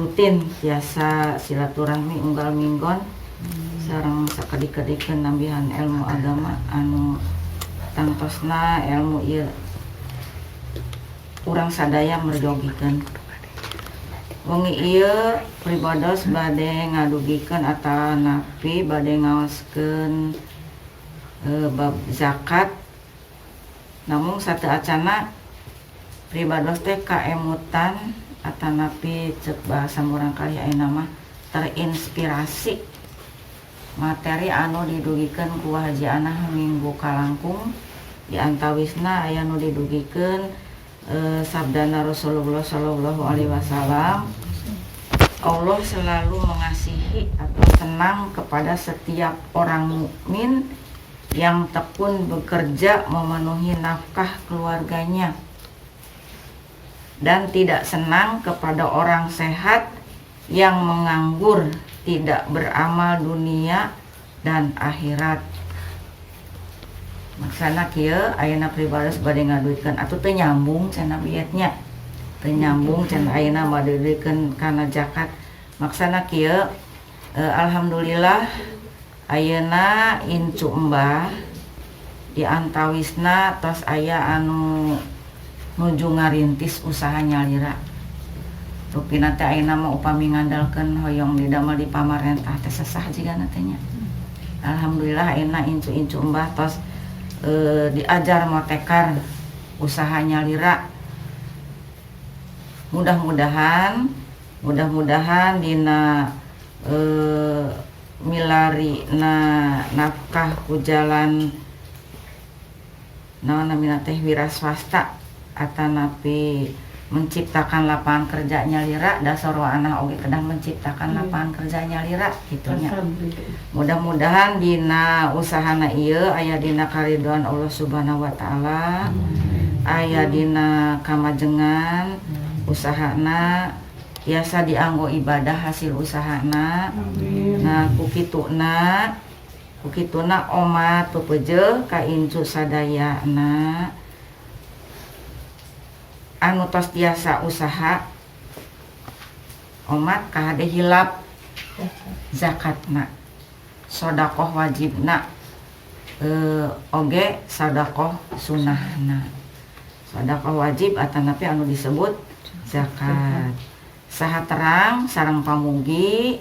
rutin biasa silaturahmi unggal minggon sareng sakadi-kadikeun nambihan ilmu agama anu tangtosna ilmu ieu urang sadaya merjogikeun. Wengi ieu pribados bade ngadugikeun atanapi bade ngaoskeun bab zakat. Namun sateu acana pribados teh kaemutan atanapi cek bahasa murang kali ayeuna mah terinspirasi materi anu didugikeun ku Haji Anah minggu kalangkung di antawisna aya nu didugikeun sabdana Rasulullah sallallahu alaihi wasallam, Allah selalu mengasihi atau senang kepada setiap orang mukmin yang tekun bekerja memenuhi nafkah keluarganya, dan tidak senang kepada orang sehat yang menganggur, tidak beramal dunia dan akhirat. Maksana kieu ayeuna pribados bade ngaduikeun atuh teu nyambung cenah bietnya. Teu nyambung cenah ayeuna bade duikeun kana zakat. Maksana kieu alhamdulillah ayeuna incu embah di antawisna tos aya anu nuju ngarintis usaha nyalira. Rupina teh ayeuna mah upami ngandalkeun hoyong didamel di pamarentah teh sesah jigana teh nya. Alhamdulillah ayeuna incu-incu embah tos diajar motekar usaha nyalira. Mudah-mudahan dina milarina nafkah ku jalan naon namina teh wira swasta atanapi menciptakan lapangan kerja nyalira dasar Anah oge kedah menciptakan lapangan kerja nyalira gitunya. Mudah-mudahan dina usahana ieu aya dina karidhoan Allah Subhanahu wa taala, aya dina kamajengan usahana biasa dianggo ibadah hasil usahana. Nah kukituna omat pepeujeuh ka incu sadayana anu tos tiasa usaha omat kahade hilap zakatna, sodakoh wajibna, oge sodakoh sunnahna. Sodakoh wajib atanapi anu disebut zakat. Saha terang sareng pamugi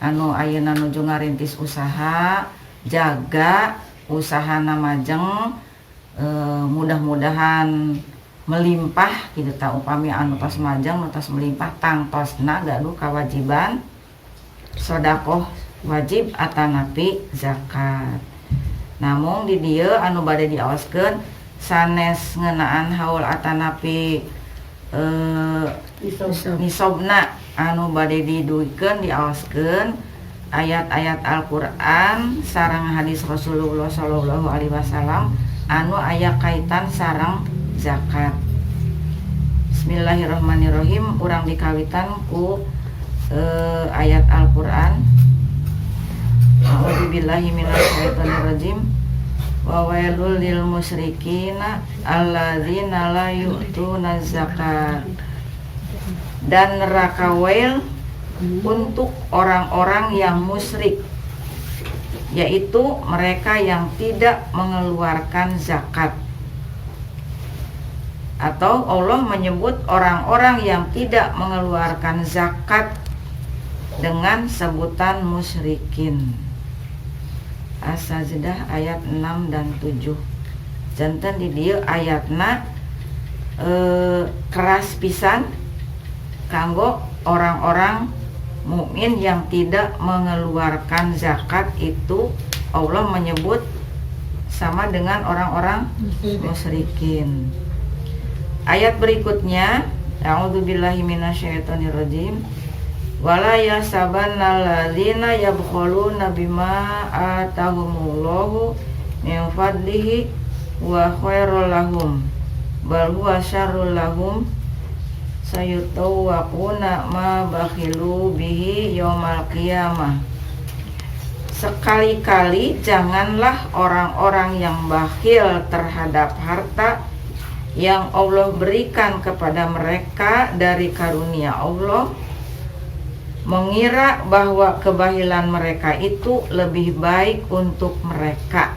anu ayeuna nuju ngarintis usaha, jaga usahana majeng, mudah-mudahan melimpah gitu ta. Upami anu tos majeng nu tos melimpah tangtosna gaduh kawajiban sedekah wajib atanapi zakat. Namun di dieu anu bade diaoskeun sanes ngeunaan haul atanapi nisobna anu bade diduikeun diaoskeun ayat-ayat Al-Qur'an sareng hadis Rasulullah sallallahu alaihi wasallam anu aya kaitan sareng zakat. Bismillahirrahmanirrahim. Urang dikawitan ku ayat Al-Qur'an. A'udzubillahi minasyaitonirrajim. Wa wailul lil musyrikina alladzina la yu'tuna zakat. Dan neraka wail untuk orang-orang yang musyrik, yaitu mereka yang tidak mengeluarkan zakat. Atau Allah menyebut orang-orang yang tidak mengeluarkan zakat dengan sebutan musyrikin. As-Sajdah ayat 6 dan 7. Janten di dieu ayatna keras pisan kanggo orang-orang mukmin yang tidak mengeluarkan zakat. Itu Allah menyebut sama dengan orang-orang musyrikin. Ayat berikutnya, a'udzubillahi minasyaitonirrajim. Wala yasabanna alladzina yabkhuluna bima atahumullahu min fadlihi wa khairul lahum bal huwa syarrul lahum sayutawwaquna ma bakhilu bihi yaumal qiyamah. Sekali-kali janganlah orang-orang yang bakhil terhadap harta yang Allah berikan kepada mereka dari karunia Allah mengira bahwa kebahilan mereka itu lebih baik untuk mereka.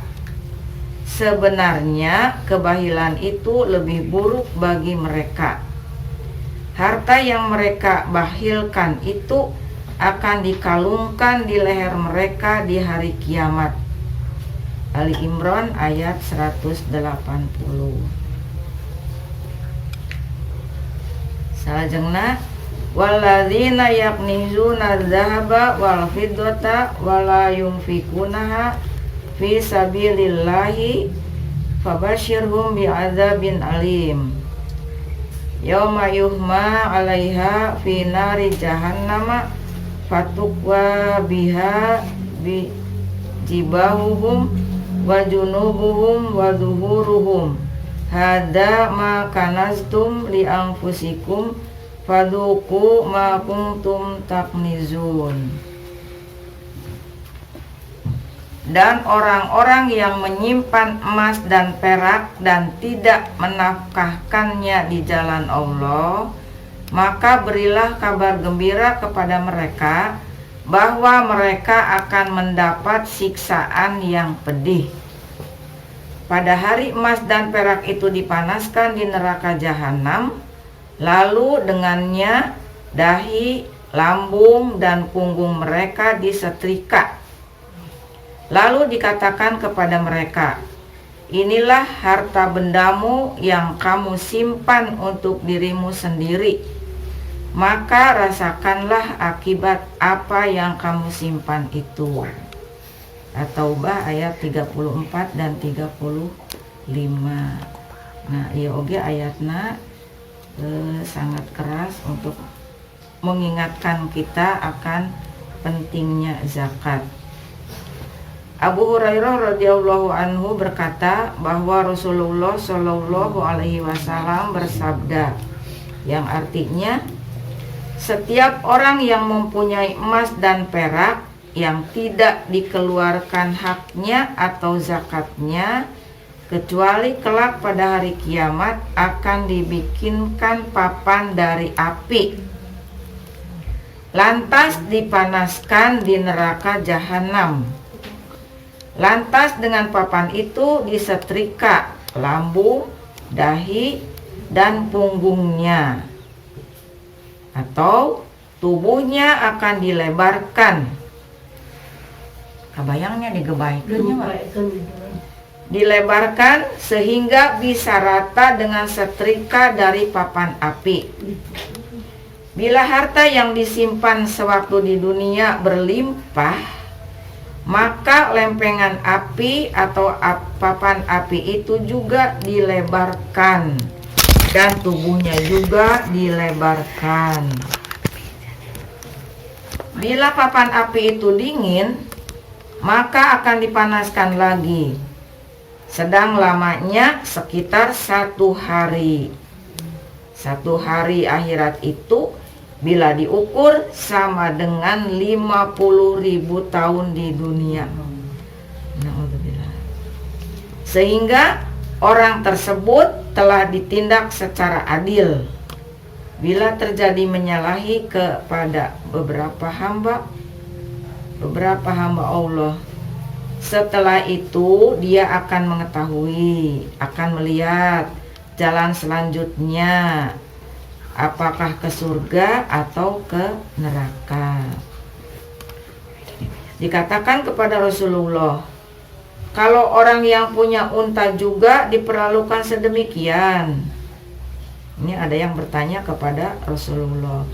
Sebenarnya kebahilan itu lebih buruk bagi mereka. Harta yang mereka bahilkan itu akan dikalungkan di leher mereka di hari kiamat. Ali Imran ayat 180. Salajengna walladzina yaknizuna dzahaba wal fiddata wala yunfikunaha fi sabilillahi fabashshirhum bi'adzabin alim yauma yuhma 'alaiha fi nari jahannama fatukwa biha bi jibahuhum wa junubuhum wa zuhuruhum hadza ma kanaztum li anfusikum fadzuqu ma kuntum taknizun. Dan orang-orang yang menyimpan emas dan perak dan tidak menafkahkannya di jalan Allah, maka berilah kabar gembira kepada mereka bahwa mereka akan mendapat siksaan yang pedih. Pada hari emas dan perak itu dipanaskan di neraka jahanam, lalu dengannya dahi, lambung, dan punggung mereka disetrika. Lalu dikatakan kepada mereka, inilah harta bendamu yang kamu simpan untuk dirimu sendiri. Maka rasakanlah akibat apa yang kamu simpan itu. At-Taubah ayat 34 dan 35. Nah, ieu oge ayatna sangat keras untuk mengingatkan kita akan pentingnya zakat. Abu Hurairah radhiyallahu anhu berkata bahwa Rasulullah Shallallahu alaihi wasallam bersabda, yang artinya setiap orang yang mempunyai emas dan perak yang tidak dikeluarkan haknya atau zakatnya, kecuali kelak pada hari kiamat akan dibikinkan papan dari api, lantas dipanaskan di neraka jahanam. Lantas dengan papan itu disetrika lambung, dahi, dan punggungnya, atau tubuhnya akan dilebarkan. Kabayangnya dilebarkan sehingga bisa rata dengan setrika dari papan api. Bila harta yang disimpan sewaktu di dunia berlimpah, maka lempengan api atau papan api itu juga dilebarkan dan tubuhnya juga dilebarkan. Bila papan api itu dingin, maka akan dipanaskan lagi, sedang lamanya sekitar 1 hari. 1 hari akhirat itu bila diukur sama dengan 50.000 tahun di dunia. Sehingga orang tersebut telah ditindak secara adil. Bila terjadi menyalahi kepada beberapa hamba Allah, setelah itu dia akan mengetahui, akan melihat jalan selanjutnya, apakah ke surga atau ke neraka. Dikatakan kepada Rasulullah, kalau orang yang punya unta juga diperlakukan sedemikian. Ini ada yang bertanya kepada Rasulullah.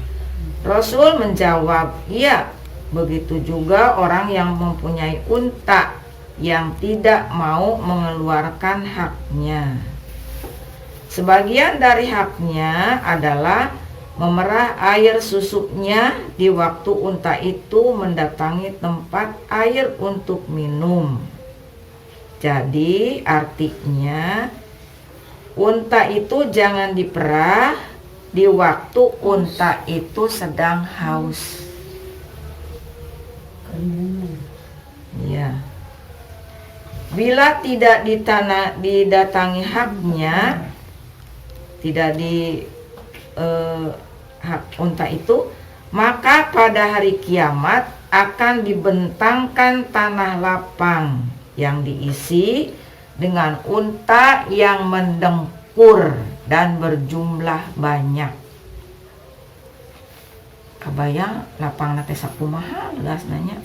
Rasul menjawab, iya, begitu juga orang yang mempunyai unta yang tidak mau mengeluarkan haknya. Sebagian dari haknya adalah memerah air susuknya di waktu unta itu mendatangi tempat air untuk minum. Jadi artinya unta itu jangan diperah di waktu unta itu sedang haus. Ya. Bila tidak didatangi haknya, tidak di hak unta itu, maka pada hari kiamat akan dibentangkan tanah lapang yang diisi dengan unta yang mendengkur dan berjumlah banyak. Kabayang lapang nate sakumaha geus nanya.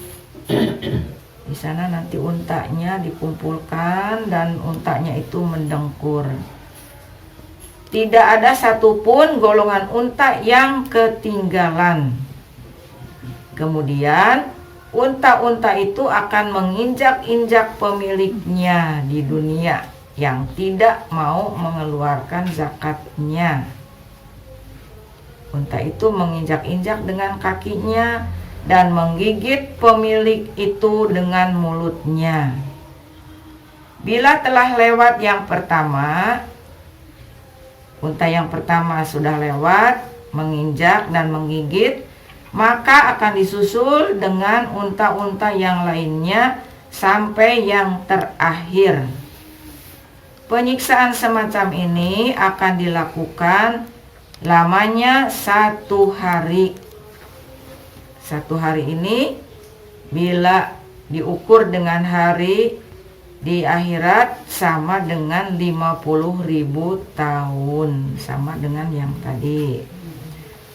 Di sana nanti untanya dikumpulkan dan untanya itu mendengkur. Tidak ada satupun golongan unta yang ketinggalan. Kemudian unta-unta itu akan menginjak-injak pemiliknya di dunia yang tidak mau mengeluarkan zakatnya. Unta itu menginjak-injak dengan kakinya dan menggigit pemilik itu dengan mulutnya. Bila telah lewat yang pertama, unta yang pertama sudah lewat, menginjak dan menggigit, maka akan disusul dengan unta-unta yang lainnya sampai yang terakhir. Penyiksaan semacam ini akan dilakukan lamanya 1 hari. 1 hari ini bila diukur dengan hari di akhirat sama dengan 50.000 tahun, sama dengan yang tadi.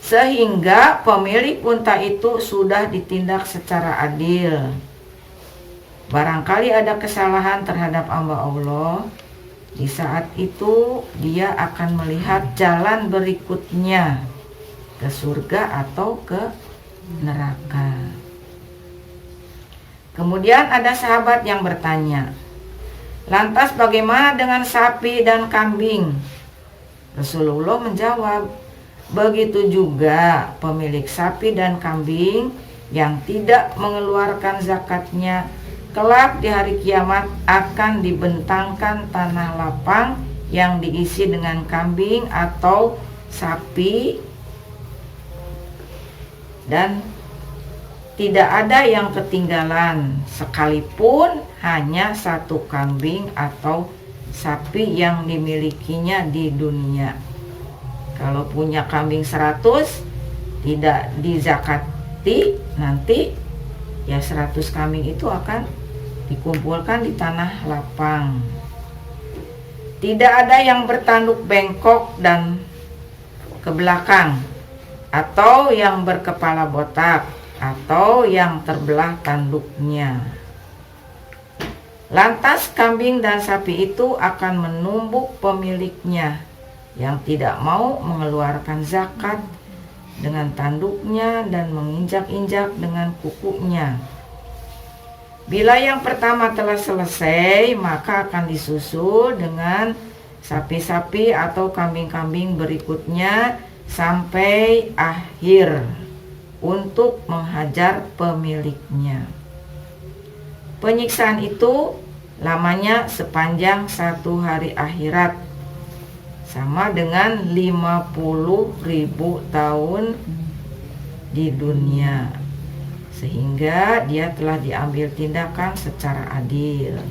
Sehingga pemilik unta itu sudah ditindak secara adil. Barangkali ada kesalahan terhadap hamba Allah, di saat itu dia akan melihat jalan berikutnya, ke surga atau ke neraka. Kemudian ada sahabat yang bertanya, lantas bagaimana dengan sapi dan kambing? Rasulullah menjawab, begitu juga pemilik sapi dan kambing yang tidak mengeluarkan zakatnya, kelak di hari kiamat akan dibentangkan tanah lapang yang diisi dengan kambing atau sapi, dan tidak ada yang ketinggalan sekalipun hanya 1 kambing atau sapi yang dimilikinya di dunia. Kalau punya kambing 100 tidak dizakati, nanti ya 100 kambing itu akan dikumpulkan di tanah lapang. Tidak ada yang bertanduk bengkok dan ke belakang, atau yang berkepala botak, atau yang terbelah tanduknya. Lantas kambing dan sapi itu akan menumbuk pemiliknya yang tidak mau mengeluarkan zakat dengan tanduknya dan menginjak-injak dengan kukunya. Bila yang pertama telah selesai, maka akan disusul dengan sapi-sapi atau kambing-kambing berikutnya sampai akhir untuk menghajar pemiliknya. Penyiksaan itu lamanya sepanjang 1 hari akhirat, sama dengan 50.000 tahun di dunia, sehingga dia telah diambil tindakan secara adil.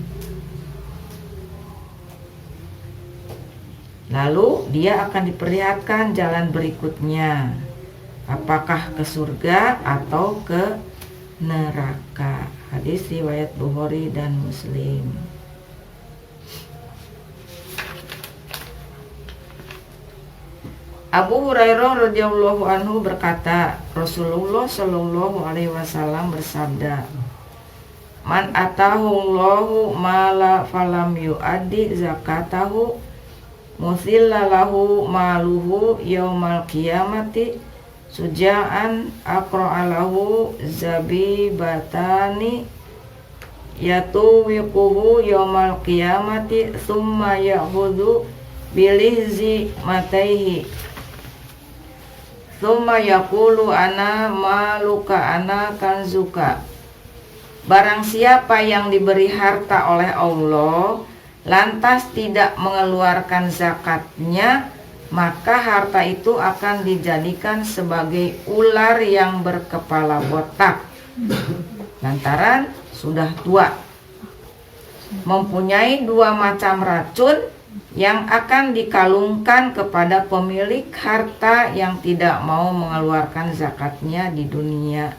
Lalu dia akan diperlihatkan jalan berikutnya, apakah ke surga atau ke neraka. Hadis riwayat Bukhari dan Muslim. Abu Hurairah radhiyallahu anhu berkata, Rasulullah shallallahu alaihi wasallam bersabda, man atahu Allahu mala falam yuaddi zakatahu musillalahu maluhu yaumal qiyamati suja'an aqra'alahu zabibatani yatuwiquhu yaumal qiyamati thumma ya'khudhu bilihzi mataihi thumma yaqulu ana maluka ana kanzuka. Barang siapa yang diberi harta oleh Allah lantas tidak mengeluarkan zakatnya, maka harta itu akan dijadikan sebagai ular yang berkepala botak lantaran sudah tua, mempunyai 2 macam racun yang akan dikalungkan kepada pemilik harta yang tidak mau mengeluarkan zakatnya di dunia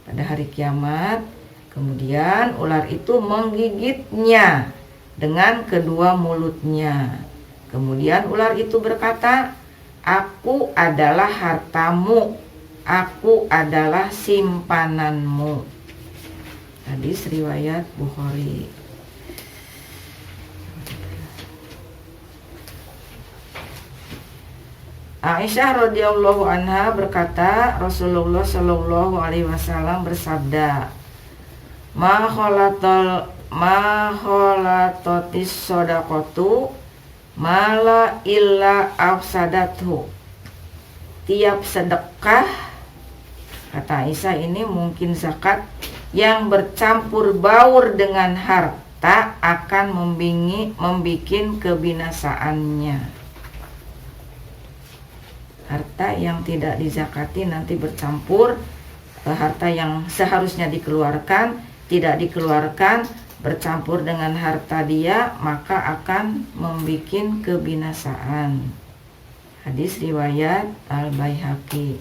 pada hari kiamat. Kemudian ular itu menggigitnya dengan kedua mulutnya. Kemudian ular itu berkata, "Aku adalah hartamu, aku adalah simpananmu." Hadis riwayat Bukhari. Aisyah radhiyallahu anha berkata, Rasulullah shallallahu alaihi wasallam bersabda, ma kholatotis sodakotu mala illa afsadathu. Tiap sedekah, kata Aisyah, ini mungkin zakat yang bercampur baur dengan harta akan membikin kebinasaannya. Harta yang tidak dizakati nanti bercampur harta yang seharusnya dikeluarkan, tidak dikeluarkan, bercampur dengan harta dia, maka akan membikin kebinasaan. Hadis riwayat Al-Baihaqi.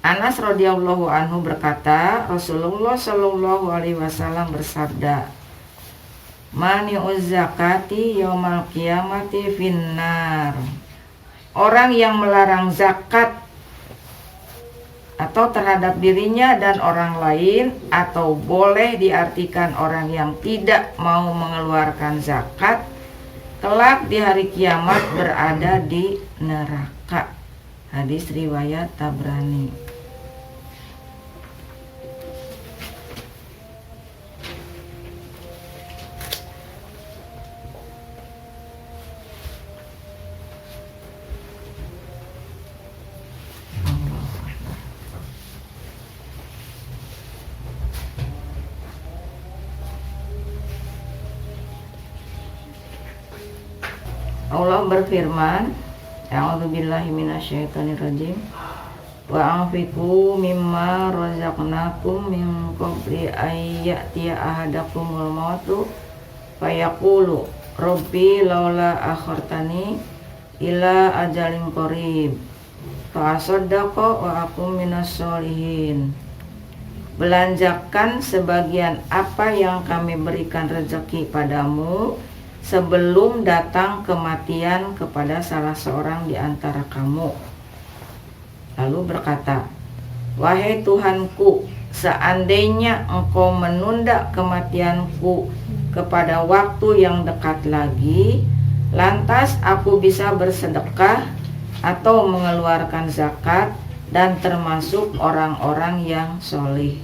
Anas radhiyallahu anhu berkata, Rasulullah shallallahu alaihi wasallam bersabda, mani'uz zakati yaumal qiyamati finnar. Orang yang melarang zakat atau terhadap dirinya dan orang lain, atau boleh diartikan orang yang tidak mau mengeluarkan zakat, kelak di hari kiamat berada di neraka. Hadis riwayat Tabrani. Allah berfirman, a'udzubillahi minasyaitonirrajim, wa anfiqu mimma razaqnakum min qabli ayyatiya ahadakumul mautu fayaqulu rabbi laula akhartani ila ajalin qarib fa asaddaqa wa akum minas sholihin. Belanjakan sebagian apa yang kami berikan rezeki padamu sebelum datang kematian kepada salah seorang di antara kamu. Lalu berkata, wahai Tuhanku, seandainya engkau menunda kematianku kepada waktu yang dekat lagi, lantas aku bisa bersedekah atau mengeluarkan zakat dan termasuk orang-orang yang solih.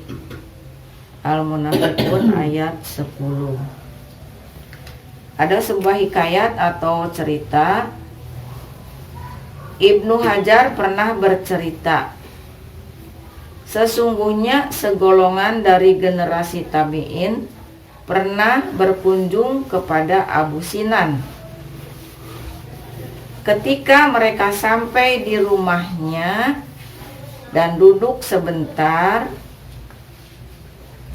Al-Munafiqun ayat 10. Ada sebuah hikayat atau cerita. Ibnu Hajar pernah bercerita, sesungguhnya segolongan dari generasi tabi'in pernah berkunjung kepada Abu Sinan. Ketika mereka sampai di rumahnya dan duduk sebentar,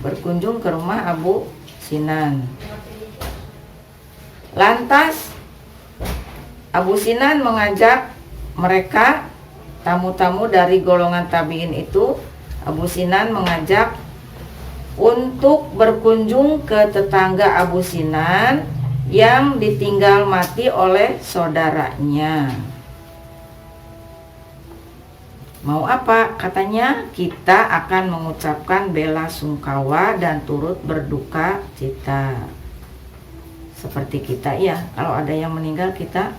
berkunjung ke rumah Abu Sinan. Lantas Abu Sinan mengajak mereka, tamu-tamu dari golongan tabi'in itu, Abu Sinan mengajak untuk berkunjung ke tetangga Abu Sinan yang ditinggal mati oleh saudaranya. Mau apa? Katanya, kita akan mengucapkan bela sungkawa dan turut berduka cita. Seperti kita ya, kalau ada yang meninggal kita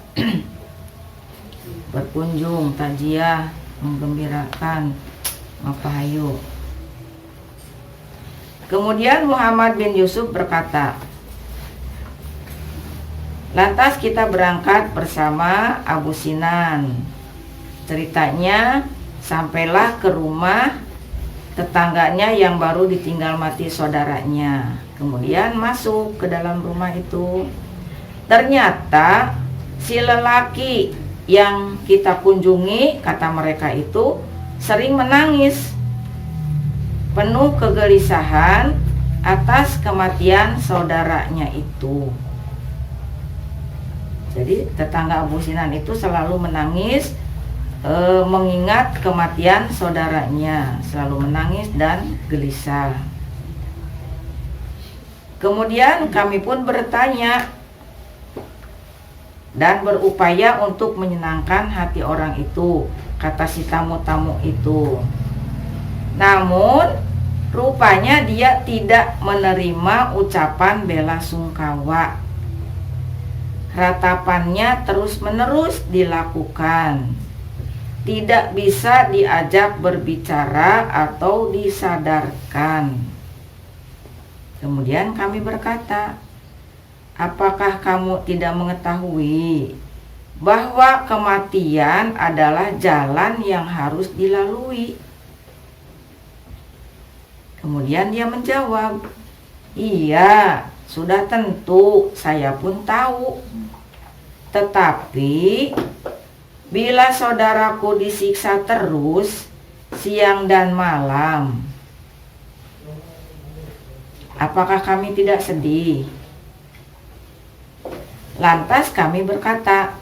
berkunjung, takziah, menggembirakan, mapahayu. Kemudian Muhammad bin Yusuf berkata, lantas kita berangkat bersama Abu Sinan. Ceritanya, sampailah ke rumah tetangganya yang baru ditinggal mati saudaranya. Kemudian masuk ke dalam rumah itu. Ternyata si lelaki yang kita kunjungi, kata mereka itu, sering menangis, penuh kegelisahan atas kematian saudaranya itu. Jadi tetangga Abu Sinan itu selalu menangis, mengingat kematian saudaranya, selalu menangis dan gelisah. Kemudian kami pun bertanya dan berupaya untuk menyenangkan hati orang itu, kata si tamu-tamu itu. Namun rupanya dia tidak menerima ucapan bela sungkawa. Ratapannya terus-menerus dilakukan, tidak bisa diajak berbicara atau disadarkan. Kemudian kami berkata, apakah kamu tidak mengetahui bahwa kematian adalah jalan yang harus dilalui? Kemudian dia menjawab, iya, sudah tentu, saya pun tahu. Tetapi bila saudaraku disiksa terus siang dan malam, apakah kami tidak sedih? Lantas kami berkata,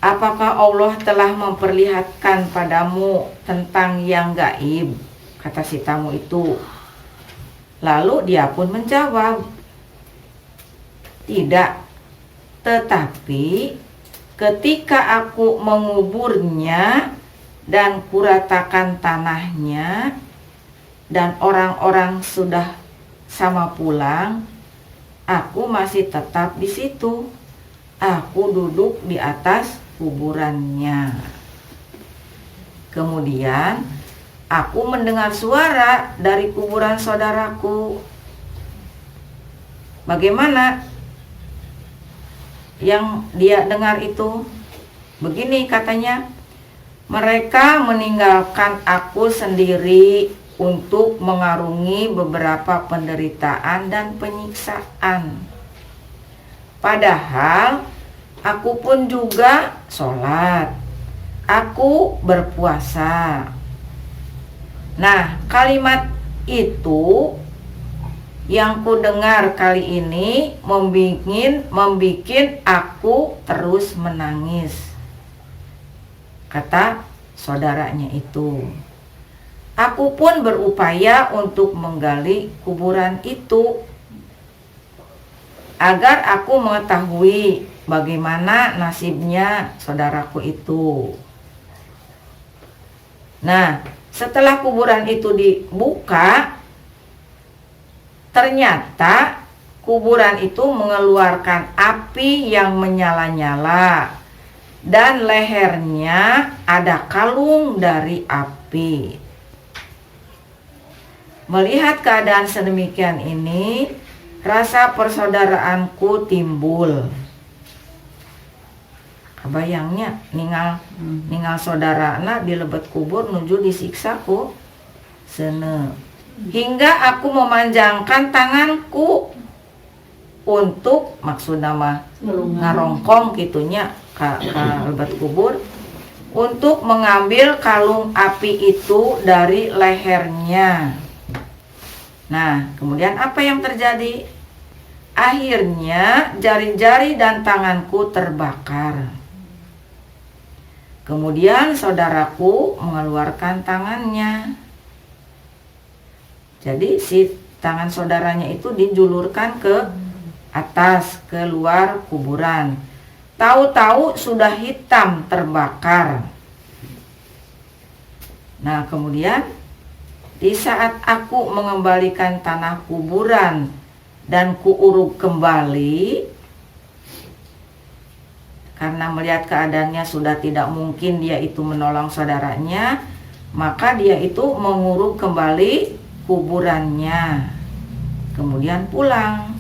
apakah Allah telah memperlihatkan padamu tentang yang gaib? Kata si tamu itu. Lalu dia pun menjawab, tidak, tetapi ketika aku menguburnya dan kuratakan tanahnya dan orang-orang sudah sama pulang, aku masih tetap di situ. Aku duduk di atas kuburannya. Kemudian aku mendengar suara dari kuburan saudaraku. Bagaimana yang dia dengar itu? Begini katanya, mereka meninggalkan aku sendiri untuk mengarungi beberapa penderitaan dan penyiksaan. Padahal aku pun juga sholat, aku berpuasa. Nah, kalimat itu yang ku dengar kali ini membikin aku terus menangis, kata saudaranya itu. Aku pun berupaya untuk menggali kuburan itu agar aku mengetahui bagaimana nasibnya saudaraku itu. Nah, setelah kuburan itu dibuka, ternyata kuburan itu mengeluarkan api yang menyala-nyala dan lehernya ada kalung dari api. Melihat keadaan sedemikian ini, rasa persaudaraanku timbul. Kebayangnya ningal saudarana di lebet kubur nuju disiksa ku sene. Hingga aku memanjangkan tanganku untuk maksudnya mah ngarongkong gitunya ka lebet kubur untuk mengambil kalung api itu dari lehernya. Nah, kemudian apa yang terjadi? Akhirnya jari-jari dan tanganku terbakar. Kemudian saudaraku mengeluarkan tangannya. Jadi si tangan saudaranya itu dijulurkan ke atas, keluar kuburan. Tahu-tahu sudah hitam terbakar. Nah, kemudian di saat aku mengembalikan tanah kuburan dan kuuruk kembali, karena melihat keadaannya sudah tidak mungkin dia itu menolong saudaranya, maka dia itu menguruk kembali kuburannya, kemudian pulang.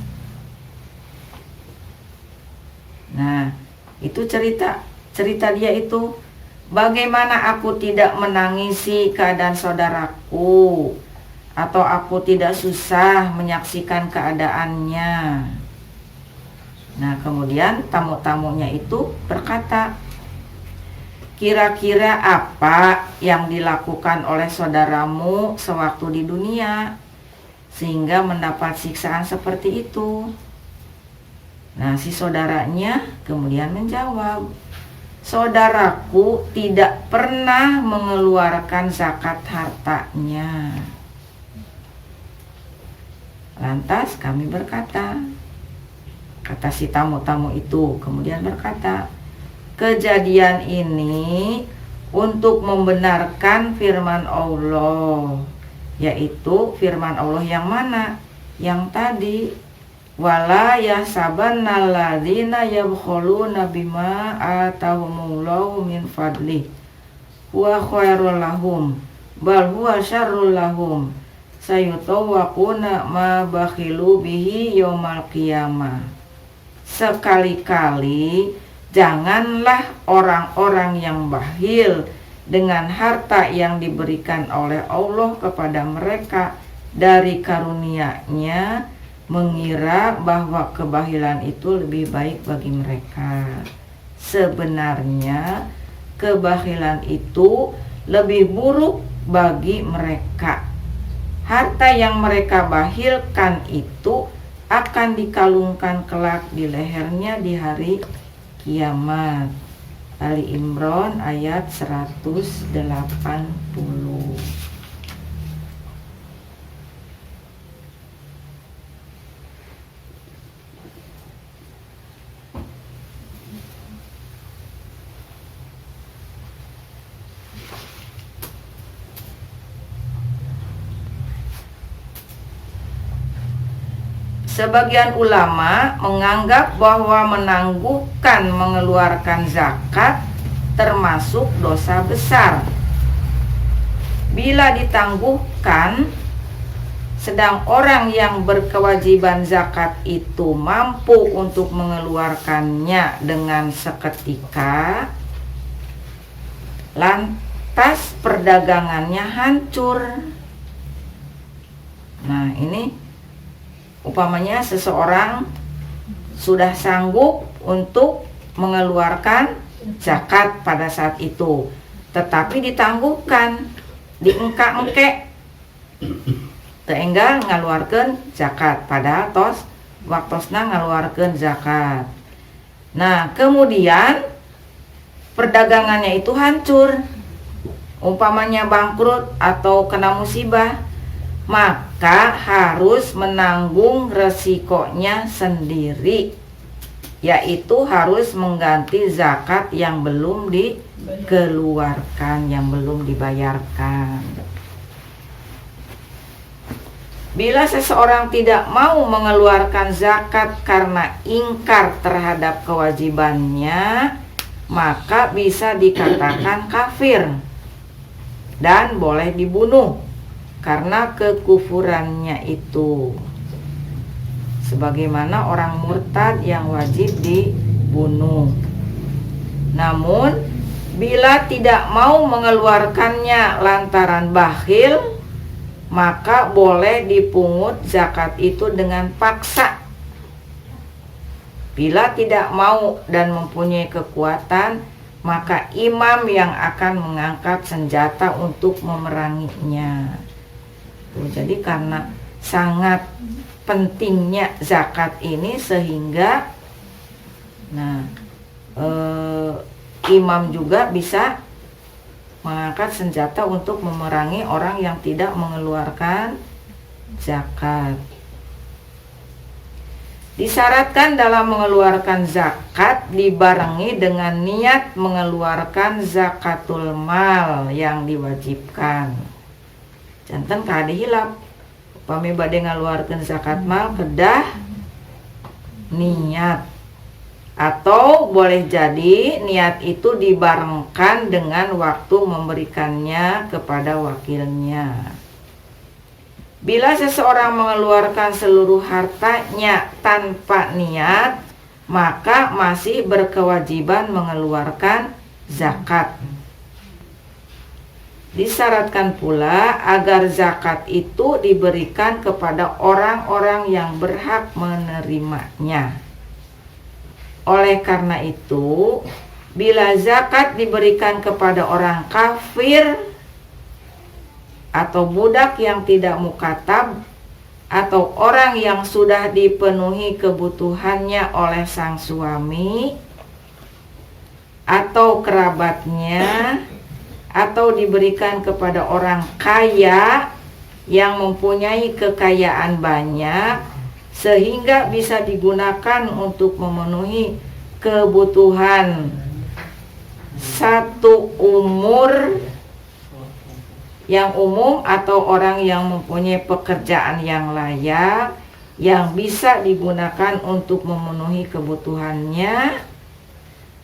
Nah, itu cerita dia itu. Bagaimana aku tidak menangisi keadaan saudaraku, atau aku tidak susah menyaksikan keadaannya. Nah, kemudian tamu-tamunya itu berkata, kira-kira apa yang dilakukan oleh saudaramu sewaktu di dunia sehingga mendapat siksaan seperti itu? Nah, si saudaranya kemudian menjawab, saudaraku tidak pernah mengeluarkan zakat hartanya. Lantas kami berkata, kata si tamu-tamu itu kemudian berkata, kejadian ini untuk membenarkan firman Allah, yaitu firman Allah yang mana? Yang tadi, wala yahsabanna alladzina yabkhuluna bima atahumullahu min fadli huwa khairul lahum bal huwa syarrul lahum sayutawwaquna ma bakhilu bihi yaumal qiyamah. Sekali-kali janganlah orang-orang yang bakhil dengan harta yang diberikan oleh Allah kepada mereka dari karunia-Nya mengira bahwa kebahilan itu lebih baik bagi mereka. Sebenarnya kebahilan itu lebih buruk bagi mereka. Harta yang mereka bahilkan itu akan dikalungkan kelak di lehernya di hari kiamat. Ali Imran ayat 180. Sebagian ulama menganggap bahwa menangguhkan mengeluarkan zakat termasuk dosa besar. Bila ditangguhkan, sedang orang yang berkewajiban zakat itu mampu untuk mengeluarkannya dengan seketika, lantas perdagangannya hancur. Nah, ini umpamanya seseorang sudah sanggup untuk mengeluarkan zakat pada saat itu, tetapi ditangguhkan, diengka-engke, teenggal ngaluarkeun zakat, padahal tos waktosna ngaluarkeun zakat. Nah, kemudian perdagangannya itu hancur, umpamanya bangkrut atau kena musibah, maka harus menanggung resikonya sendiri, yaitu harus mengganti zakat yang belum dikeluarkan, yang belum dibayarkan. Bila seseorang tidak mau mengeluarkan zakat karena ingkar terhadap kewajibannya, maka bisa dikatakan kafir dan boleh dibunuh karena kekufurannya itu, sebagaimana orang murtad yang wajib dibunuh. Namun bila tidak mau mengeluarkannya lantaran bakhil, maka boleh dipungut zakat itu dengan paksa. Bila tidak mau dan mempunyai kekuatan, maka imam yang akan mengangkat senjata untuk memeranginya. Jadi karena sangat pentingnya zakat ini sehingga imam juga bisa mengangkat senjata untuk memerangi orang yang tidak mengeluarkan zakat. Disyaratkan dalam mengeluarkan zakat dibarengi dengan niat mengeluarkan zakatul mal yang diwajibkan. Janten kade hilap, upami bade ngaluarkeun zakat mal kedah niat, atau boleh jadi niat itu dibarengkan dengan waktu memberikannya kepada wakilnya. Bila seseorang mengeluarkan seluruh hartanya tanpa niat, maka masih berkewajiban mengeluarkan zakat. Disyaratkan pula agar zakat itu diberikan kepada orang-orang yang berhak menerimanya. Oleh karena itu, bila zakat diberikan kepada orang kafir atau budak yang tidak mukatab atau orang yang sudah dipenuhi kebutuhannya oleh sang suami atau kerabatnya, atau diberikan kepada orang kaya yang mempunyai kekayaan banyak sehingga bisa digunakan untuk memenuhi kebutuhan satu umur yang umum atau orang yang mempunyai pekerjaan yang layak yang bisa digunakan untuk memenuhi kebutuhannya,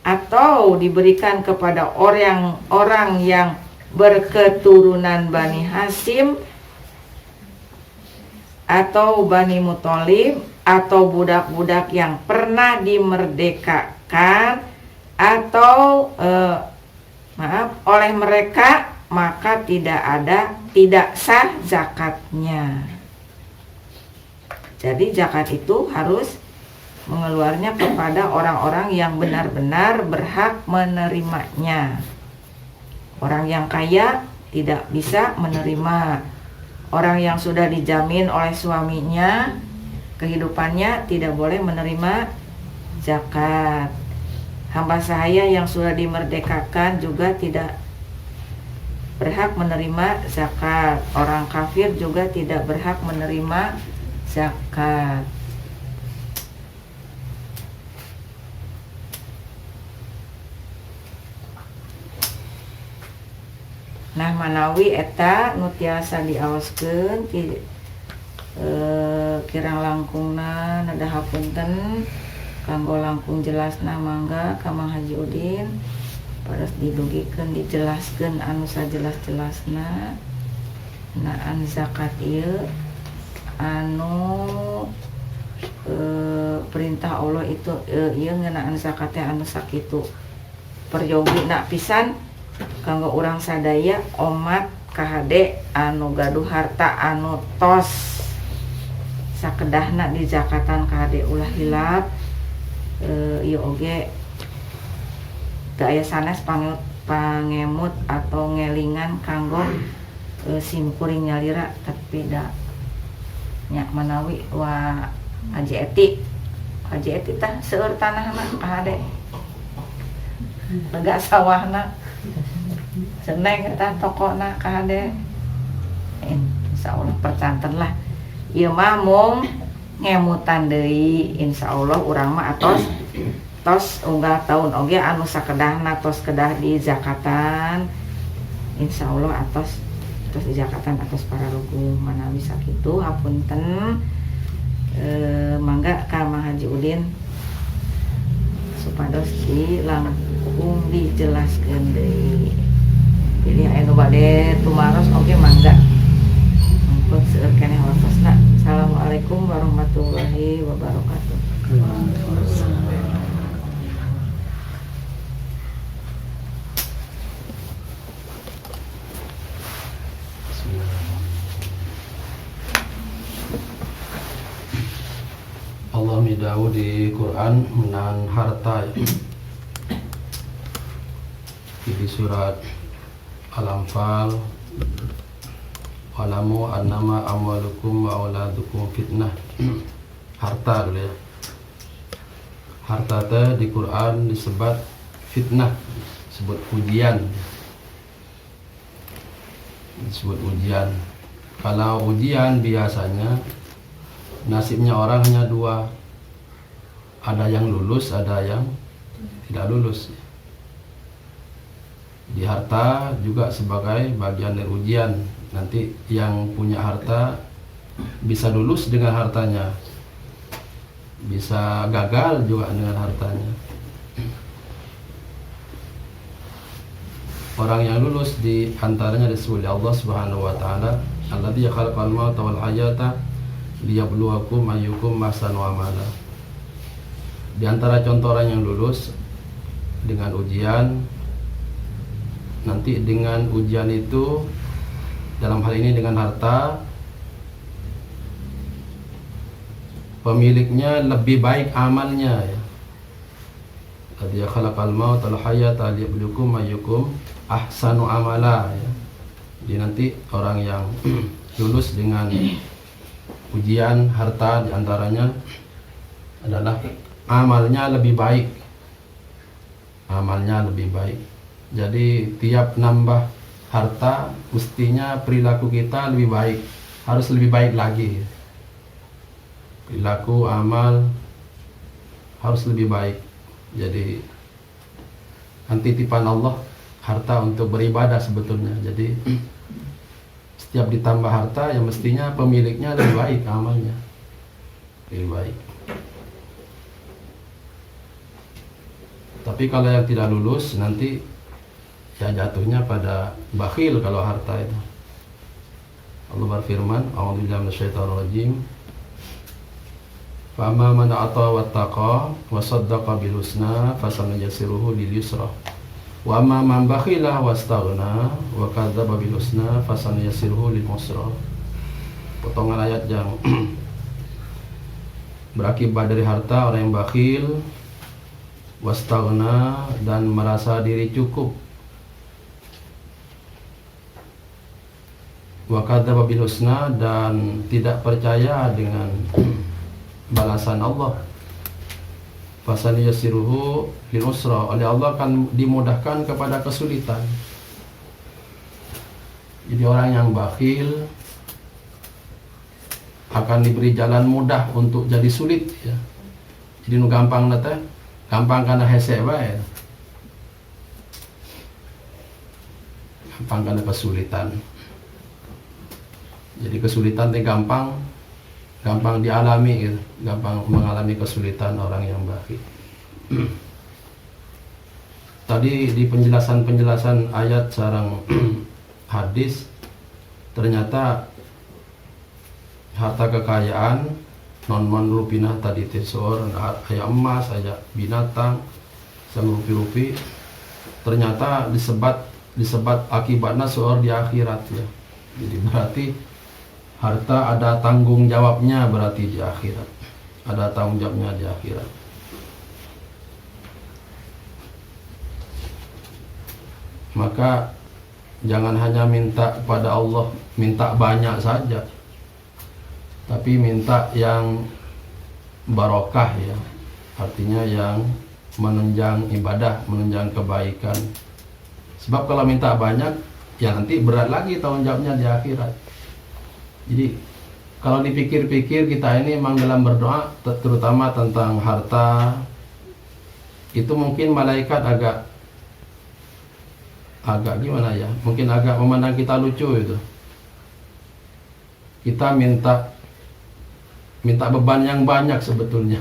atau diberikan kepada orang yang berketurunan Bani Hasyim atau Bani Muthalib, atau budak-budak yang pernah dimerdekakan atau oleh mereka, maka tidak sah zakatnya. Jadi zakat itu harus mengeluarnya kepada orang-orang yang benar-benar berhak menerimanya. Orang yang kaya tidak bisa menerima. Orang yang sudah dijamin oleh suaminya kehidupannya tidak boleh menerima zakat. Hamba sahaya yang sudah dimerdekakan juga tidak berhak menerima zakat. Orang kafir juga tidak berhak menerima zakat. Nah, manawi eta nu tiasa diaoskeun kirang langkungna nada hapunten kanggo langkung jelasna mangga ka Mang Haji Udin paras didugikeun dijelaskeun anu sajelas-jelasna naan zakat ieu anu perintah Allah itu ieu ngeunaan zakat teh anu sakitu perjogina pisan kanggo urang sadaya omat kahade anu gaduh harta anu tos sakedahna di zakatan kahade ulah hilap ieu oge teu aya sanes pangemut atau ngelingan kanggo simkuring nyalira tapi da nya manawi wa Haji Eti tah seueur tanahna kahade lega sawahna seneng eta tokona kahade insyaallah percanten lah ieu mah mung ngemutan deui insyaallah urang mah tos unggal tahun oge anu sakedahna tos kedah di zakatan insyaallah atos di zakatan atos para ruguh manawi sakitu hapunten mangga ka Mang Haji Udin supados langkung dijelaskeun deui. Jadi anu bade tumaros oge mangga. Mumpun seueur keneh wartosna. Assalamualaikum warahmatullahi wabarakatuh. Allah midawu di Quran menahan harta di surat Al-Anfal walamu annama amwalukum wa auladukum fitnah. Harta dulu ya, harta teh di Quran disebut fitnah, disebut ujian, disebut ujian. Kalau ujian biasanya nasibnya orang hanya dua, ada yang lulus, ada yang tidak lulus. Di harta juga sebagai bagian dari ujian. Nanti yang punya harta bisa lulus dengan hartanya, bisa gagal juga dengan hartanya. Orang yang lulus di antaranya disebut Allah Subhanahu wa taala, alladzi khalaqal mauta wal hayata liyabluwakum ayyukum ahsanu amala. Di antara contoh orang yang lulus dengan ujian, nanti dengan ujian itu dalam hal ini dengan harta, pemiliknya lebih baik amalnya ya. Alladzi khalaqal mauta wal hayata liyabluwakum ayyukum ahsanu amala ya. Jadi nanti orang yang lulus dengan ujian harta diantaranya adalah amalnya lebih baik. Amalnya lebih baik. Jadi tiap nambah harta mestinya perilaku kita lebih baik, harus lebih baik lagi. Perilaku amal harus lebih baik. Jadi nanti titipan Allah harta untuk beribadah sebetulnya. Jadi setiap ditambah harta yang mestinya pemiliknya lebih baik amalnya, lebih baik. Tapi kalau yang tidak lulus nanti ya jatuhnya pada bakhil kalau harta itu. Allah berfirman, a'udzubillahi minasyaitonirrajim. Fa amma man a'ta wattaqa wa saddaqa bil husna fasanuyassiruhu lil yusra. Wa amma man bakhila wastaghna wa kadzdzaba bil husna fasanuyassiruhu lil usra. Potongan ayat yang berakibat dari harta orang yang bakhil, wastaghna dan merasa diri cukup, wa kadzdzaba bil husna dan tidak percaya dengan balasan Allah, fasaniyasiruhu lil usra, oleh Allah akan dimudahkan kepada kesulitan. Jadi orang yang bakhil akan diberi jalan mudah untuk jadi sulit ya. Jadi nu gampang nate, gampang karena hese bae. Gampang karena kesulitan. Jadi kesulitan itu gampang dialami gitu. Gampang mengalami kesulitan orang yang bakhil. Tadi di penjelasan ayat sareng hadis ternyata harta kekayaan non rupinah tadi tesor, aya emas, aya binatang, sang rupi-rupi ternyata disebat akibatnya seor di akhirat ya. Jadi berarti harta ada tanggung jawabnya berarti di akhirat. Ada tanggung jawabnya di akhirat. Maka jangan hanya minta kepada Allah, minta banyak saja. Tapi minta yang barokah ya. Artinya yang menunjang ibadah, menunjang kebaikan. Sebab kalau minta banyak, ya nanti berat lagi tanggung jawabnya di akhirat. Jadi kalau dipikir-pikir kita ini memang dalam berdoa terutama tentang harta itu mungkin malaikat agak gimana ya, mungkin agak memandang kita lucu itu. Kita minta beban yang banyak sebetulnya.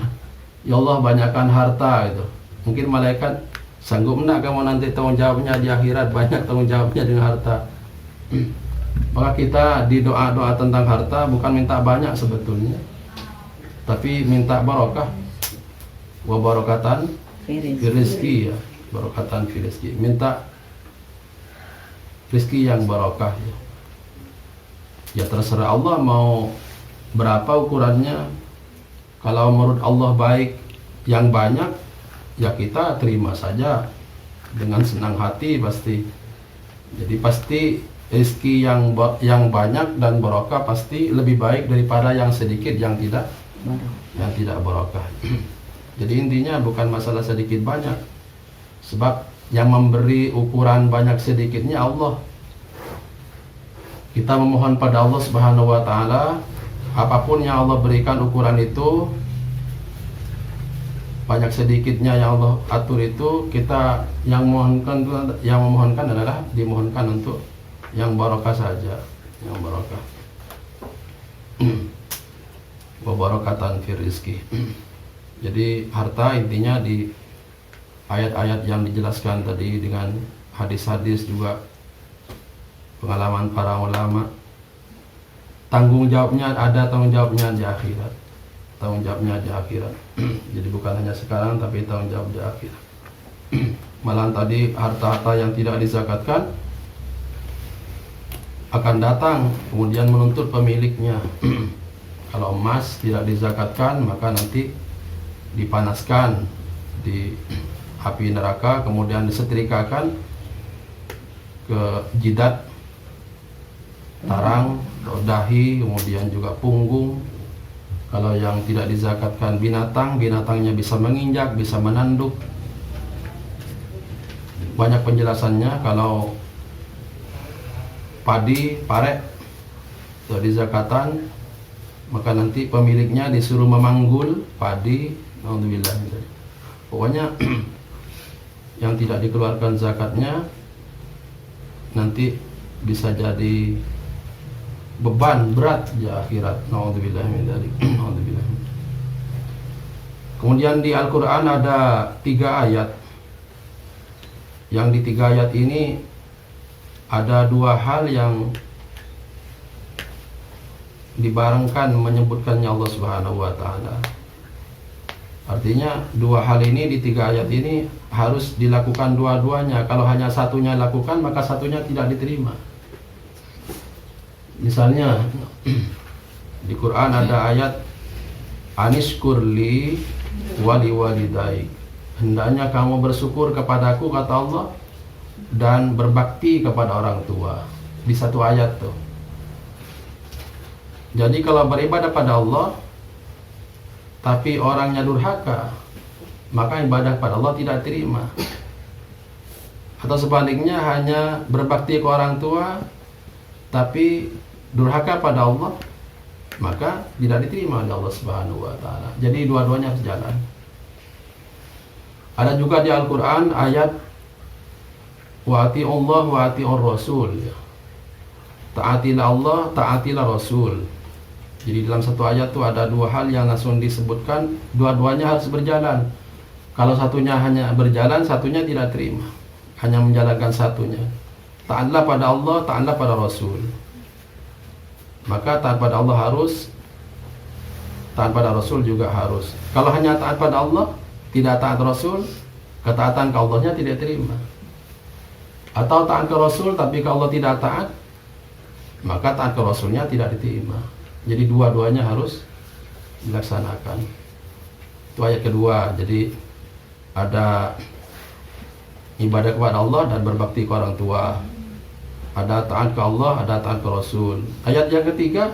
Ya Allah banyakkan harta itu. Mungkin malaikat sanggup enggak kamu nanti tanggung jawabnya di akhirat, banyak tanggung jawabnya dengan harta. Maka kita di doa-doa tentang harta bukan minta banyak sebetulnya, tapi minta barokah. Wa barokatan fi rizki ya, barokatan fi rizki. Minta rizki yang barokah ya. Ya terserah Allah mau berapa ukurannya. Kalau menurut Allah baik yang banyak, ya kita terima saja dengan senang hati pasti. Jadi pasti rezeki yang banyak dan barokah pasti lebih baik daripada yang sedikit yang tidak barokah. Jadi intinya bukan masalah sedikit banyak. Sebab yang memberi ukuran banyak sedikitnya Allah. Kita memohon pada Allah Subhanahu wa taala, apapun yang Allah berikan ukuran itu, banyak sedikitnya yang Allah atur itu, kita yang memohonkan adalah dimohonkan untuk yang barokah saja, yang barokah. Wa barakatan fi rizki. Jadi harta intinya di ayat-ayat yang dijelaskan tadi dengan hadis-hadis juga pengalaman para ulama. Tanggung jawabnya ada, tanggung jawabnya di akhirat. Tanggung jawabnya di akhirat. Jadi bukan hanya sekarang tapi tanggung jawab di akhirat. Malah tadi harta-harta yang tidak dizakatkan akan datang kemudian menuntut pemiliknya. Kalau emas tidak dizakatkan maka nanti dipanaskan di api neraka, kemudian disetrikakan ke jidat, tarang, dahi, kemudian juga punggung, Kalau yang tidak dizakatkan binatang, binatangnya bisa menginjak, bisa menanduk. Banyak penjelasannya. Kalau padi, pare, kalau dizakatan, maka nanti pemiliknya disuruh memanggul padi. Alhamdulillah. Pokoknya yang tidak dikeluarkan zakatnya nanti bisa jadi beban berat di akhirat. Naudzubillah min dzalik. Naudzubillah. Kemudian di Al-Qur'an ada 3 ayat. Yang di 3 ayat ini ada 2 hal yang dibarengkan menyebutkannya Allah Subhanahu wa taala. Artinya 2 hal ini di 3 ayat ini harus dilakukan dua-duanya. Kalau hanya satunya lakukan, maka satunya tidak diterima. Misalnya di Quran ada ayat Anishkurli wali walidaik. Hendaknya kamu bersyukur kepadaku, kata Allah, dan berbakti kepada orang tua. Di satu ayat tuh. Jadi kalau beribadah pada Allah tapi orangnya durhaka, maka ibadah pada Allah tidak terima. Atau sebaliknya, hanya berbakti ke orang tua tapi durhaka pada Allah, maka tidak diterima oleh Allah Subhanahu wa taala. Jadi dua-duanya harus jalan. Ada juga di Al-Qur'an ayat wa ati'ullah wa ati'ur rasul. Taatilah Allah, taatilah Rasul. Jadi dalam satu ayat itu ada 2 hal yang langsung disebutkan, dua-duanya harus berjalan. Kalau satunya hanya berjalan, satunya tidak terima. Hanya menjalankan satunya. Taatlah pada Allah, taatlah pada Rasul. Maka taat pada Allah harus, taat pada Rasul juga harus. Kalau hanya taat pada Allah, tidak taat Rasul, ketaatan ke Allahnya tidak terima. Atau taat ke Rasul tapi ke Allah tidak taat, maka taat ke Rasulnya tidak diterima. Jadi dua-duanya harus dilaksanakan. Itu ayat kedua. Jadi ada ibadah kepada Allah dan berbakti ke orang tua. Ada taat ke Allah, ada taat ke Rasul. Ayat yang ketiga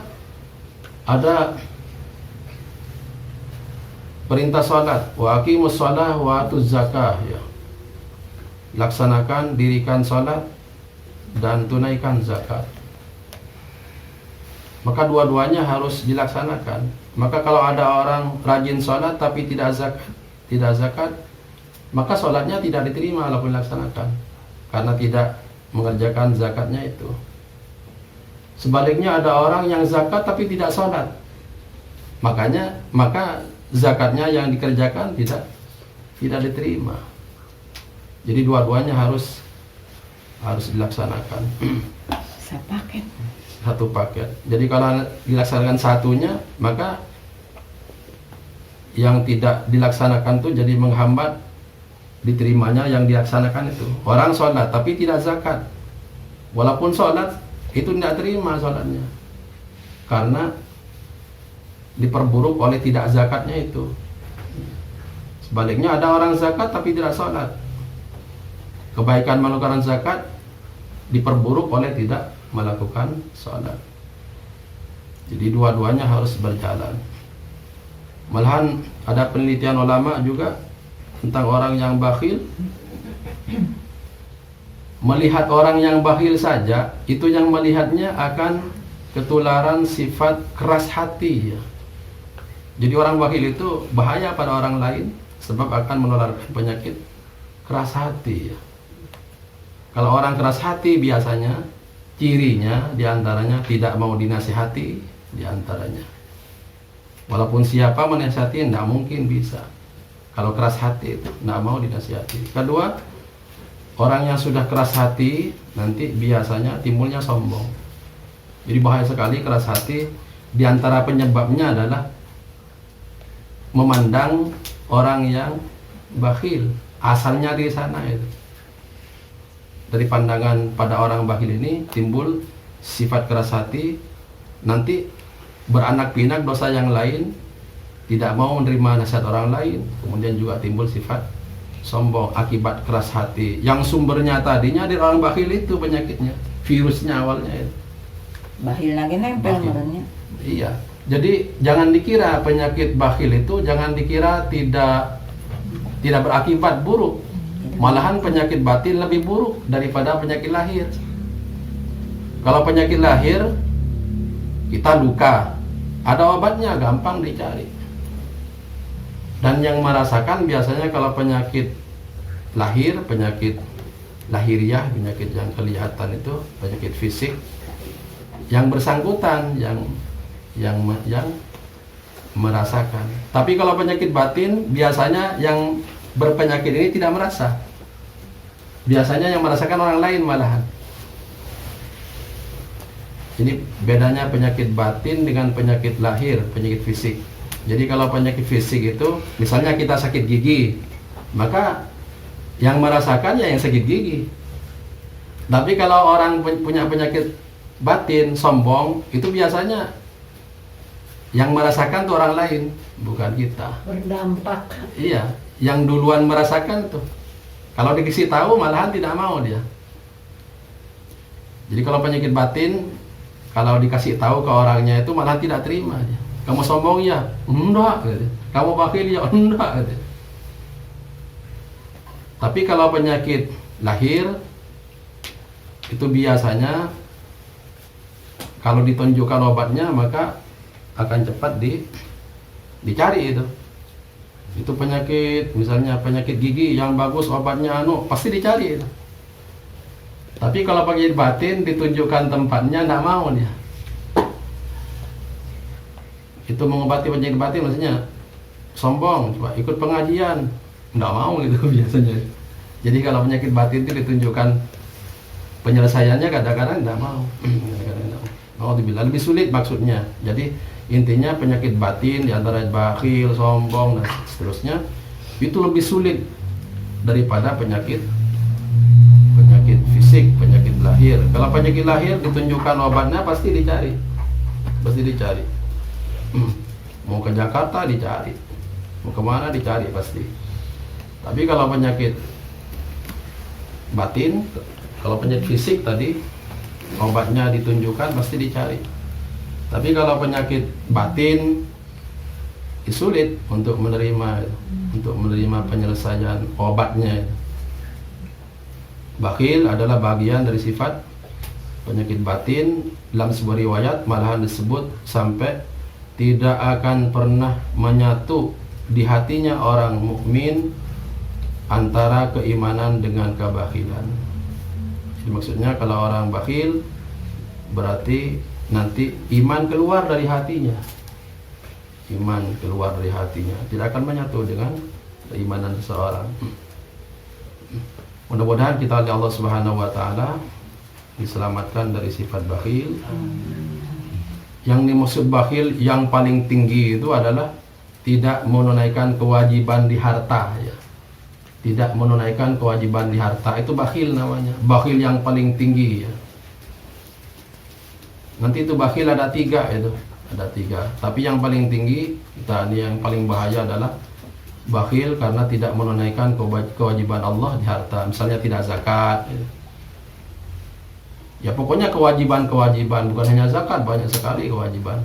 ada perintah salat. Wa aqimus shalah wa atuz zakah, ya. Laksanakan, dirikan salat dan tunaikan zakat. Maka dua-duanya harus dilaksanakan. Maka kalau ada orang rajin sholat tapi tidak zakat, maka sholatnya tidak diterima walaupun dilaksanakan, karena tidak mengerjakan zakatnya itu. Sebaliknya ada orang yang zakat tapi tidak sholat, maka zakatnya yang dikerjakan tidak diterima. Jadi dua-duanya harus dilaksanakan. Sepaket. Satu paket. Jadi kalau dilaksanakan satunya, maka yang tidak dilaksanakan itu jadi menghambat diterimanya yang dilaksanakan itu. Orang sholat tapi tidak zakat, walaupun sholat itu tidak terima sholatnya, karena diperburuk oleh tidak zakatnya itu. Sebaliknya ada orang zakat tapi tidak sholat, kebaikan melakukan zakat diperburuk oleh tidak melakukan sholat. Jadi dua-duanya harus berjalan. Malahan ada penelitian ulama juga tentang orang yang bakhil. Melihat orang yang bakhil saja, itu yang melihatnya akan ketularan sifat keras hati, ya. Jadi orang bakhil itu bahaya pada orang lain sebab akan menularkan penyakit keras hati, ya. Kalau orang keras hati biasanya cirinya diantaranya tidak mau dinasihati, diantaranya. Walaupun siapa menasihati tidak mungkin bisa. Kalau keras hati itu tidak mau dinasihati. Kedua, orang yang sudah keras hati nanti biasanya timbulnya sombong. Jadi bahaya sekali keras hati. Diantara penyebabnya adalah memandang orang yang bakhil. Asalnya di sana itu. Dari pandangan pada orang bakhil ini timbul sifat keras hati, nanti beranak pinak dosa yang lain, tidak mau menerima nasihat orang lain, kemudian juga timbul sifat sombong akibat keras hati yang sumbernya tadinya dari orang bakhil itu penyakitnya, virusnya awalnya itu. Bakhil lagi nempel merenya. Iya, Jadi jangan dikira penyakit bakhil itu jangan dikira tidak berakibat buruk. Malahan penyakit batin lebih buruk daripada penyakit lahir. Kalau penyakit lahir kita luka, ada obatnya, gampang dicari. Dan yang merasakan biasanya kalau penyakit lahir, penyakit lahiriah, penyakit yang kelihatan itu, penyakit fisik, yang bersangkutan, yang merasakan. Tapi kalau penyakit batin, biasanya yang berpenyakit ini tidak merasa. Biasanya yang merasakan orang lain malahan. Ini bedanya penyakit batin dengan penyakit lahir, penyakit fisik. Jadi kalau penyakit fisik itu, misalnya kita sakit gigi, maka yang merasakan ya yang sakit gigi. Tapi kalau orang punya penyakit batin, sombong, itu biasanya yang merasakan tuh orang lain, bukan kita. Berdampak. Iya, yang duluan merasakan tuh. Kalau dikasih tahu malahan tidak mau dia. Jadi kalau penyakit batin, kalau dikasih tahu ke orangnya itu malah tidak terima dia. Kamu sombong ya? Enggak. Gitu. Kamu bakhil ya? Enggak. Gitu. Tapi kalau penyakit lahir itu biasanya kalau ditunjukkan obatnya maka akan cepat dicari itu. Itu penyakit, misalnya penyakit gigi yang bagus obatnya pasti dicari itu. Tapi kalau penyakit batin ditunjukkan tempatnya tidak mau dia. Itu mengobati penyakit batin maksudnya sombong, coba ikut pengajian, tidak mau gitu biasanya. Jadi kalau penyakit batin itu ditunjukkan penyelesaiannya kadang-kadang tidak mau. Alhamdulillah lebih sulit maksudnya. Jadi intinya penyakit batin diantara bakhil, sombong dan seterusnya itu lebih sulit daripada penyakit fisik, penyakit lahir. Kalau penyakit lahir ditunjukkan obatnya pasti dicari. Mau ke Jakarta dicari, mau kemana dicari pasti. Tapi kalau penyakit batin, kalau penyakit fisik tadi obatnya ditunjukkan pasti dicari. Tapi kalau penyakit batin sulit untuk menerima penyelesaian obatnya. Bakhil adalah bagian dari sifat penyakit batin. Dalam sebuah riwayat malahan disebut sampai tidak akan pernah menyatu di hatinya orang mukmin antara keimanan dengan kebakhilan. Jadi maksudnya kalau orang bakhil berarti nanti iman keluar dari hatinya. Iman keluar dari hatinya, tidak akan menyatu dengan keimanan seseorang. Mudah-mudahan kita oleh Allah Subhanahu wa taala diselamatkan dari sifat bakhil. Yang dimaksud bakhil yang paling tinggi itu adalah tidak menunaikan kewajiban di harta ya. Tidak menunaikan kewajiban di harta itu bakhil namanya. Bakhil yang paling tinggi ya. Nanti itu bakhil ada tiga itu. Ada tiga. Tapi yang paling tinggi kita ini yang paling bahaya adalah bakhil karena tidak menunaikan kewajiban Allah di harta. Misalnya tidak zakat. Ya pokoknya kewajiban-kewajiban, bukan hanya zakat, banyak sekali kewajiban.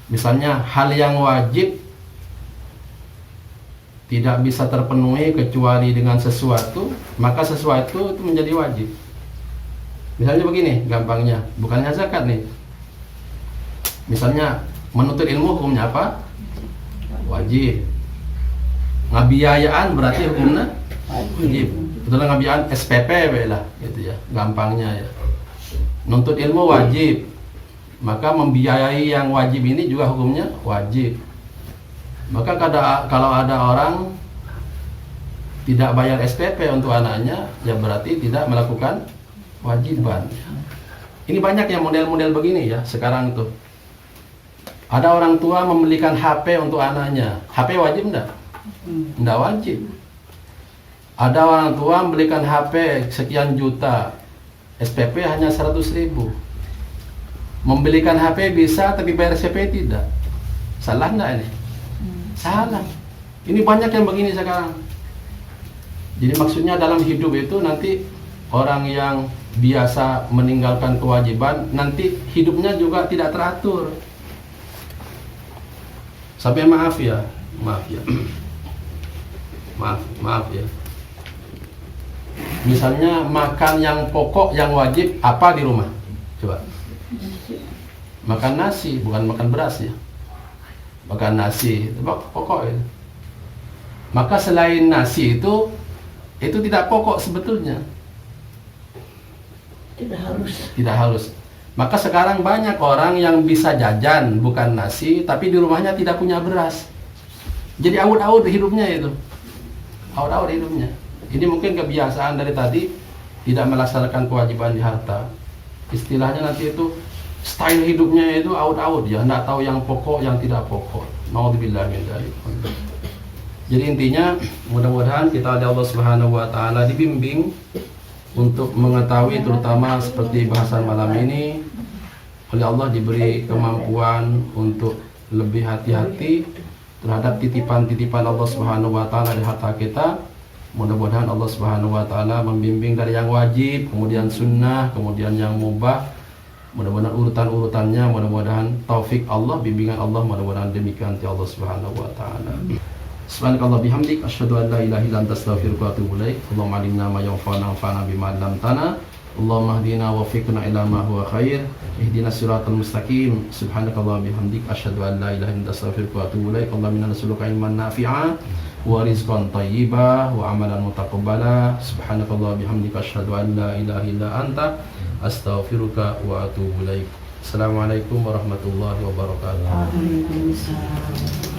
Misalnya hal yang wajib tidak bisa terpenuhi kecuali dengan sesuatu, maka sesuatu itu menjadi wajib. Misalnya begini, gampangnya, bukannya zakat nih. Misalnya menuntut ilmu hukumnya apa? Wajib. Ngabiayaan berarti hukumnya wajib. Betul ngabiayaan SPP lah, gitu ya, gampangnya ya. Nuntut ilmu wajib, maka membiayai yang wajib ini juga hukumnya wajib. Maka kalau ada orang tidak bayar SPP untuk anaknya, ya berarti tidak melakukan wajiban. Ini banyak yang model-model begini ya sekarang tuh. Ada orang tua membelikan HP untuk anaknya, HP wajib enggak? Enggak wajib. Ada orang tua membelikan HP sekian juta, SPP hanya 100.000. Membelikan HP bisa tapi bayar SPP tidak. Salah enggak ini? Salah. Ini banyak yang begini sekarang. Jadi maksudnya dalam hidup itu nanti orang yang biasa meninggalkan kewajiban nanti hidupnya juga tidak teratur. Sampai maaf ya. Maaf ya. Misalnya makan yang pokok yang wajib apa di rumah? Coba. Makan nasi, bukan makan beras ya. Makan nasi, itu pokok ya. Maka selain nasi itu tidak pokok sebetulnya. Tidak harus. Maka sekarang banyak orang yang bisa jajan bukan nasi, tapi di rumahnya tidak punya beras. Jadi awut-awut hidupnya itu. Awut-awut hidupnya. Ini mungkin kebiasaan dari tadi tidak melaksanakan kewajiban di harta. Istilahnya nanti itu style hidupnya itu awut-awut ya, tidak tahu yang pokok yang tidak pokok. Nauzubillah min dzalik. Jadi intinya mudah-mudahan kita oleh Allah Subhanahu wa taala dibimbing untuk mengetahui, terutama seperti bahasan malam ini, oleh Allah diberi kemampuan untuk lebih hati-hati terhadap titipan-titipan Allah Subhanahu wa taala di harta kita. Mudah-mudahan Allah Subhanahu wa taala membimbing dari yang wajib, kemudian sunnah, kemudian yang mubah. Mudah-mudahan urutan-urutannya, mudah-mudahan taufik Allah, bimbingan Allah, mudah-mudahan demikian ya Allah Subhanahu wa taala. Subhanakallah bihamdik asyhadu an la ilaha illa anta astaghfiruka wa atubu ilaik. Allahumma alimna ma yanfa'una wanfa'na bima 'allamtana. Allahumma hdina wa waffiqna ila ma huwa khair. Ihdinas siratal mustaqim. Subhanakallah bihamdik asyhadu an la ilaha illa anta astaghfiruka wa atubu ilaik. Allahumma inna nas'aluka ilman nafi'a wa rizqan thayyiba wa amalan mutaqabbala. Subhanakallah bihamdika asyhadu an la ilaha illa anta astaghfiruka wa atubu ilaik. Assalamualaikum warahmatullahi wabarakatuh. Waalaikumsalam.